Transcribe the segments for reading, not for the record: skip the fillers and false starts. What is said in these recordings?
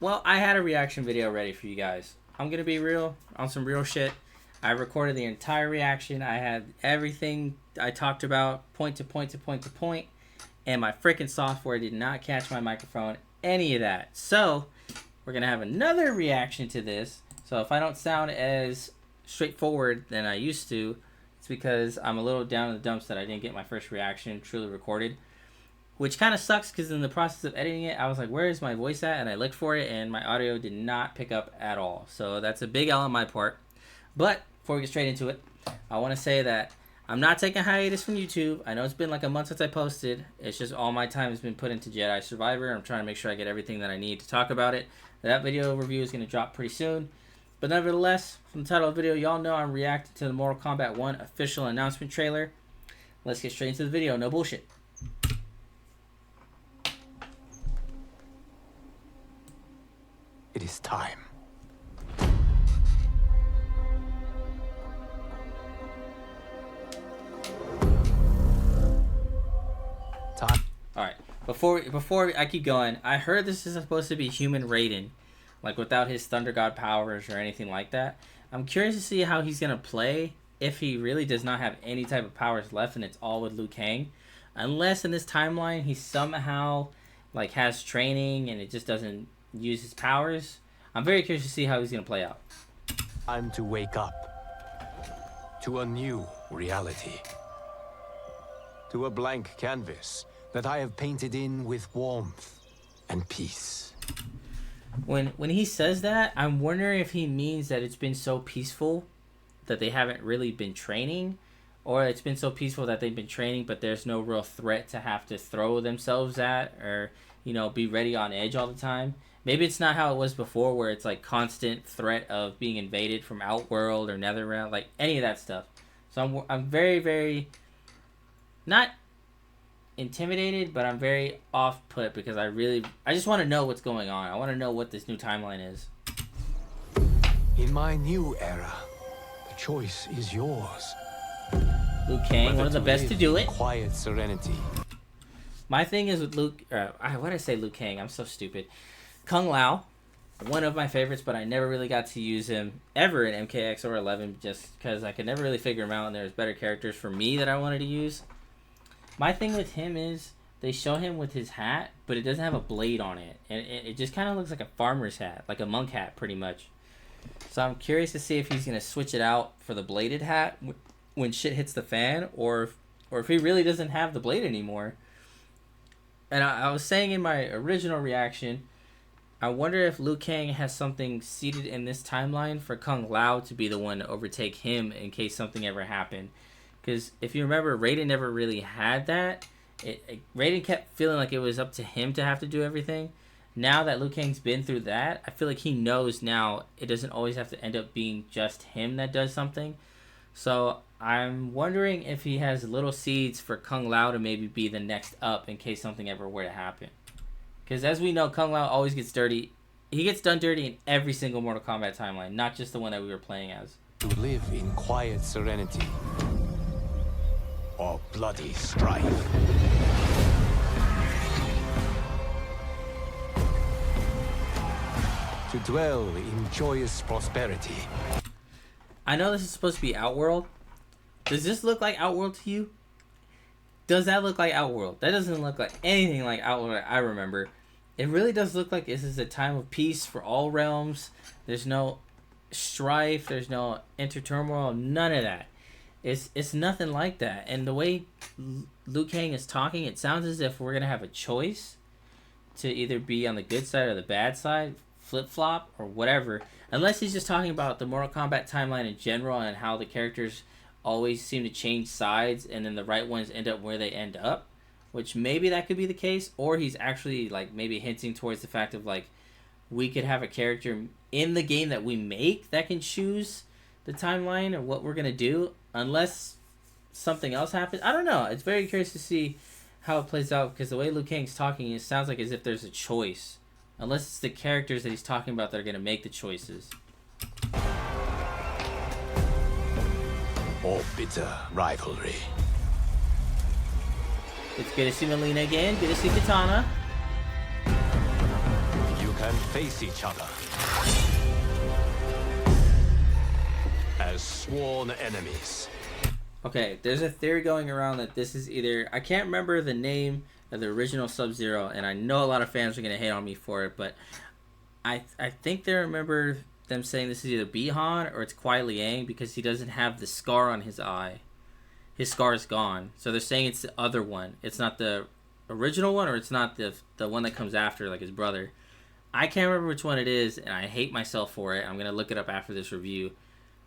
Well, I had a reaction video ready for you guys. I'm gonna be real, on some real shit. I recorded the entire reaction. I had everything I talked about, point to point to point to point, and my freaking software did not catch my microphone, any of that. So, we're gonna have another reaction to this. So if I don't sound as straightforward than I used to, it's because I'm a little down in the dumps that I didn't get my first reaction truly recorded. Which kind of sucks because in the process of editing it, I was like, where is my voice at? And I looked for it and my audio did not pick up at all. So that's a big L on my part. But before we get straight into it, I want to say that I'm not taking a hiatus from YouTube. I know it's been like a month since I posted. It's just all my time has been put into Jedi Survivor. I'm trying to make sure I get everything that I need to talk about it. That video review is going to drop pretty soon. But nevertheless, from the title of the video, y'all know I'm reacting to the Mortal Kombat 1 official announcement trailer. Let's get straight into the video. No bullshit. It is time. Alright, before I keep going, I heard this is supposed to be human Raiden, like without his Thunder God powers or anything like that. I'm curious to see how he's going to play if he really does not have any type of powers left and it's all with Liu Kang. Unless in this timeline he somehow like has training and it just doesn't use his powers. I'm very curious to see how he's going to play out. Time to wake up to a new reality, to a blank canvas that I have painted in with warmth and peace. When he says that, I'm wondering if he means that it's been so peaceful that they haven't really been training, or it's been so peaceful that they've been training but there's no real threat to have to throw themselves at or, you know, be ready on edge all the time. Maybe it's not how it was before where it's like constant threat of being invaded from Outworld or Netherrealm, like any of that stuff. So I'm very, very not intimidated, but I'm very off put because I just want to know what's going on. I want to know what this new timeline is. In my new era, the choice is yours. Liu Kang, one of the best to do it. Quiet serenity. My thing is with Luke, why did I say Liu Kang? I'm so stupid. Kung Lao, one of my favorites, but I never really got to use him ever in MKX or 11 just because I could never really figure him out and there's better characters for me that I wanted to use. My thing with him is they show him with his hat, but it doesn't have a blade on it. And it just kind of looks like a farmer's hat, like a monk hat pretty much. So I'm curious to see if he's going to switch it out for the bladed hat when shit hits the fan or if he really doesn't have the blade anymore. And I was saying in my original reaction, I wonder if Liu Kang has something seated in this timeline for Kung Lao to be the one to overtake him in case something ever happened. Because if you remember, Raiden never really had that. Raiden kept feeling like it was up to him to have to do everything. Now that Liu Kang's been through that, I feel like he knows now it doesn't always have to end up being just him that does something. So I'm wondering if he has little seeds for Kung Lao to maybe be the next up in case something ever were to happen. Because as we know, Kung Lao always gets dirty. He gets done dirty in every single Mortal Kombat timeline, not just the one that we were playing as. To live in quiet serenity or bloody strife. To dwell in joyous prosperity. I know this is supposed to be Outworld. Does this look like Outworld to you? Does that look like Outworld? That doesn't look like anything like Outworld I remember. It really does look like this is a time of peace for all realms. There's no strife. There's no inter-turmoil. None of that. It's nothing like that. And the way Liu Kang is talking, it sounds as if we're going to have a choice to either be on the good side or the bad side, flip-flop, or whatever. Unless he's just talking about the Mortal Kombat timeline in general and how the characters always seem to change sides and then the right ones end up where they end up, which maybe that could be the case, or he's actually like maybe hinting towards the fact of like we could have a character in the game that we make that can choose the timeline or what we're gonna do unless something else happens. I don't know. It's very curious to see how it plays out because the way Liu Kang's talking, it sounds like as if there's a choice, unless it's the characters that he's talking about that are gonna make the choices. Or bitter rivalry. It's good to see Melina again. Good to see Katana. You can face each other as sworn enemies. Okay, there's a theory going around that this is either... I can't remember the name of the original Sub-Zero, and I know a lot of fans are going to hate on me for it, but I think they remember them saying this is either Bi-Han or it's Kuai Liang because he doesn't have the scar on his eye. His scar is gone. So they're saying it's the other one. It's not the original one, or it's not the one that comes after, like his brother. I can't remember which one it is, and I hate myself for it. I'm going to look it up after this review.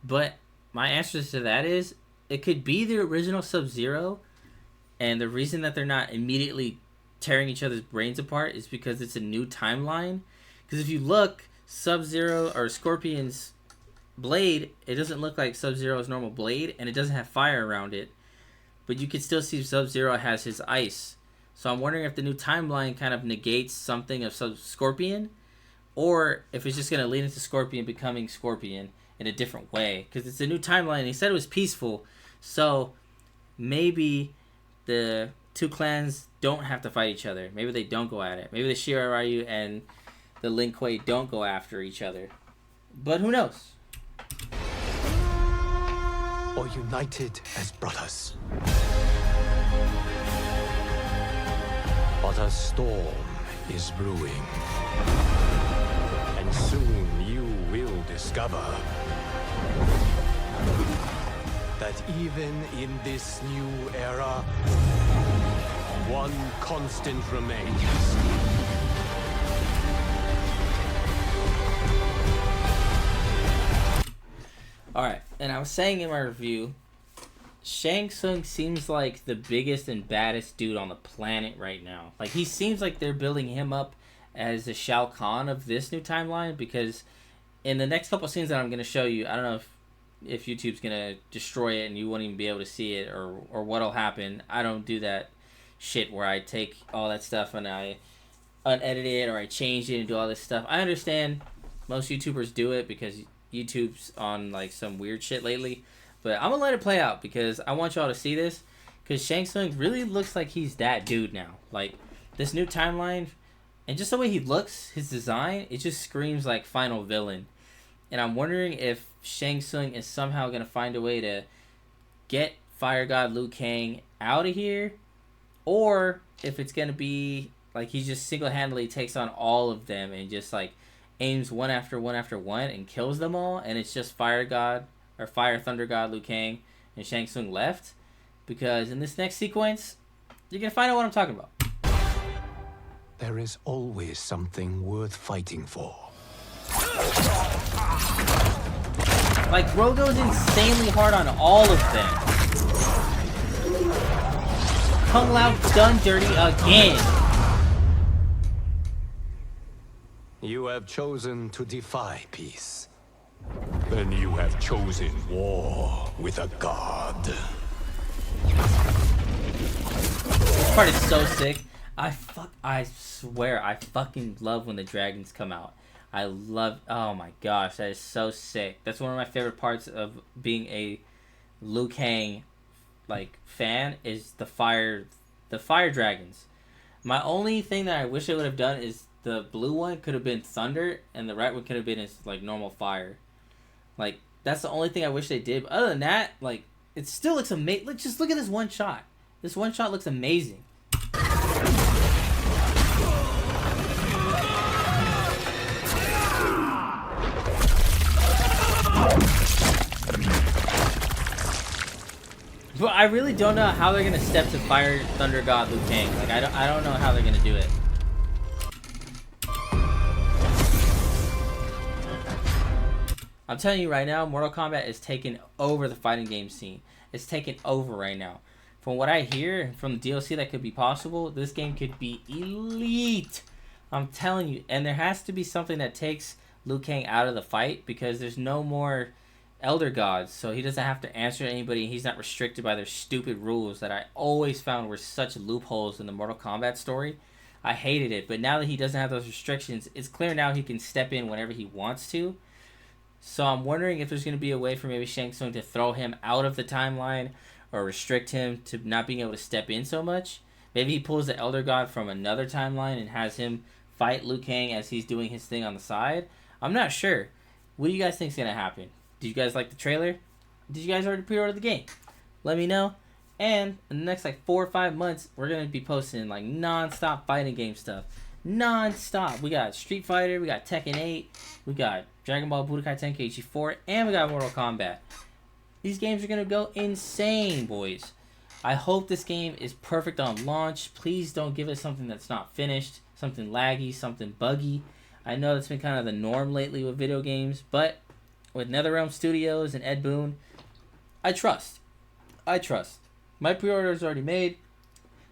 But my answer to that is, it could be the original Sub-Zero, and the reason that they're not immediately tearing each other's brains apart is because it's a new timeline. Because if you look, Sub-Zero or Scorpion's blade, it doesn't look like Sub-Zero's normal blade, and it doesn't have fire around it. But you can still see Sub-Zero has his ice. So I'm wondering if the new timeline kind of negates something of Scorpion, or if it's just going to lead into Scorpion becoming Scorpion in a different way. Because it's a new timeline. He said it was peaceful. So maybe the two clans don't have to fight each other. Maybe they don't go at it. Maybe the Shirai Ryu and the Lin Kuei don't go after each other. But who knows? Or united as brothers. But a storm is brewing. And soon you will discover that even in this new era, one constant remains. Alright, and I was saying in my review, Shang Tsung seems like the biggest and baddest dude on the planet right now. Like, he seems like they're building him up as the Shao Kahn of this new timeline, because in the next couple scenes that I'm going to show you, I don't know if YouTube's going to destroy it and you won't even be able to see it, or what'll happen. I don't do that shit where I take all that stuff and I unedit it or I change it and do all this stuff. I understand most YouTubers do it because YouTube's on like some weird shit lately, but I'm gonna let it play out because I want y'all to see this, because Shang Tsung really looks like he's that dude now. Like, this new timeline, and just the way he looks, his design, it just screams like final villain. And I'm wondering if Shang Tsung is somehow gonna find a way to get Fire God Liu Kang out of here, or if it's gonna be like he just single-handedly takes on all of them and just like aims one after one after one and kills them all, and it's just Fire God or Fire Thunder God Liu Kang and Shang Tsung left. Because in this next sequence, you're gonna find out what I'm talking about. There is always something worth fighting for. Like, bro goes insanely hard on all of them. Kung Lao done dirty again. You have chosen to defy peace. Then you have chosen war with a god. This part is so sick. I swear, I fucking love when the dragons come out. I love, oh my gosh, that is so sick. That's one of my favorite parts of being a Liu Kang, like, fan, is the fire dragons. My only thing that I wish they would have done is the blue one could have been thunder, and the right one could have been his, like, normal fire. Like, that's the only thing I wish they did. But other than that, like, it still looks amazing. Just look at this one shot. This one shot looks amazing. But I really don't know how they're gonna step to Fire Thunder God Liu Kang. Like, I don't know how they're gonna do it. I'm telling you right now, Mortal Kombat is taking over the fighting game scene. It's taking over right now. From what I hear from the DLC that could be possible, this game could be elite. I'm telling you. And there has to be something that takes Liu Kang out of the fight, because there's no more Elder Gods, so he doesn't have to answer to anybody. He's not restricted by their stupid rules that I always found were such loopholes in the Mortal Kombat story. I hated it, but now that he doesn't have those restrictions, it's clear now he can step in whenever he wants to. So I'm wondering if there's going to be a way for maybe Shang Tsung to throw him out of the timeline, or restrict him to not being able to step in so much. Maybe he pulls the Elder God from another timeline and has him fight Liu Kang as he's doing his thing on the side. I'm not sure. What do you guys think is gonna happen? Did you guys like the trailer? Did you guys already pre-order the game? Let me know. And in the next like 4 or 5 months, we're gonna be posting like non-stop fighting game stuff. Non-stop. We got Street Fighter, we got Tekken 8, we got Dragon Ball Budokai Tenkaichi 4, and we got Mortal Kombat. These games are gonna go insane, boys. I hope this game is perfect on launch. Please don't give us something that's not finished, something laggy, something buggy. I know that's been kind of the norm lately with video games, but with NetherRealm Studios and Ed Boon, I trust. My pre-order is already made.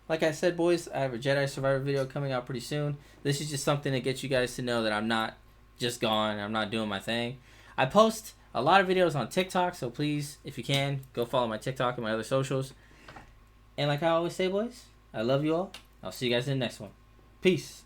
Like I said, boys, I have a Jedi Survivor video coming out pretty soon. This is just something to get you guys to know that I'm not just gone. I'm not doing my thing. I post a lot of videos on TikTok, so please, if you can, go follow my TikTok and my other socials. And like I always say, boys, I love you all. I'll see you guys in the next one. Peace.